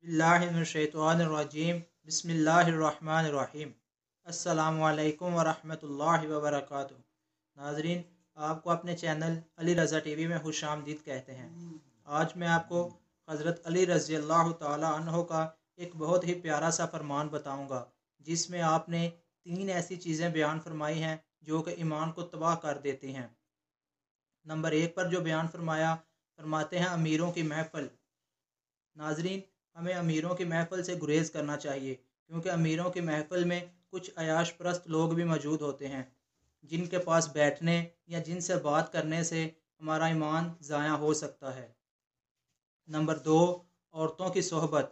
बिस्मिल्लाहिर्रहमानिर्रहीम बिस्मिल्लाहिर्रहमानिर्रहीम। अस्सलामु अलैकुम वरहमतुल्लाहि वबरकातुहू। नाजरीन, आपको अपने चैनल अली रज़ा टीवी में खुशामदीद कहते हैं। आज मैं आपको हज़रत अली रज़ी अल्लाह ताला अन्हो का एक बहुत ही प्यारा सा फरमान बताऊंगा, जिसमें आपने 3 ऐसी चीज़ें बयान फरमाई हैं जो कि ईमान को तबाह कर देती हैं। नंबर 1 पर जो बयान फरमाते हैं अमीरों की महफिल। नाजरीन, हमें अमीरों की महफिल से गुरेज करना चाहिए, क्योंकि अमीरों की महफिल में कुछ अयाश परस्त लोग भी मौजूद होते हैं, जिनके पास बैठने या जिनसे बात करने से हमारा ईमान ज़ाया हो सकता है। नंबर 2, औरतों की सोहबत।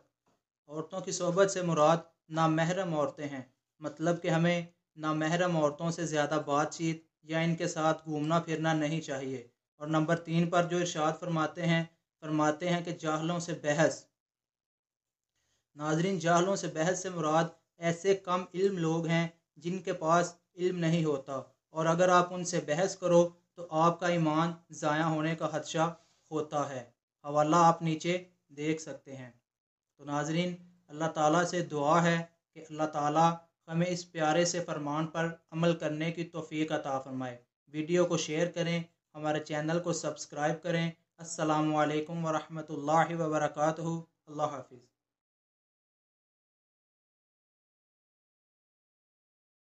औरतों की सोहबत से मुराद नामहरम औरतें हैं, मतलब कि हमें नामहरम औरतों से ज़्यादा बातचीत या इनके साथ घूमना फिरना नहीं चाहिए। और नंबर 3 पर जो इरशाद फरमाते हैं कि जाहलों से बहस। नाजरीन, जाहलों से बहस से मुराद ऐसे कम इल्म लोग हैं जिनके पास इल्म नहीं होता, और अगर आप उनसे बहस करो तो आपका ईमान ज़ाया होने का खदशा होता है। हवाला आप नीचे देख सकते हैं। तो नाजरीन, अल्लाह ताला से दुआ है कि अल्लाह ताला हमें इस प्यारे से फरमान पर अमल करने की तौफीक अता फरमाए। वीडियो को शेयर करें, हमारे चैनल को सब्सक्राइब करें। अस्सलामु अलैकुम वरहमतुल्लाहि वबरकातुहू। अल्लाह हाफिज़।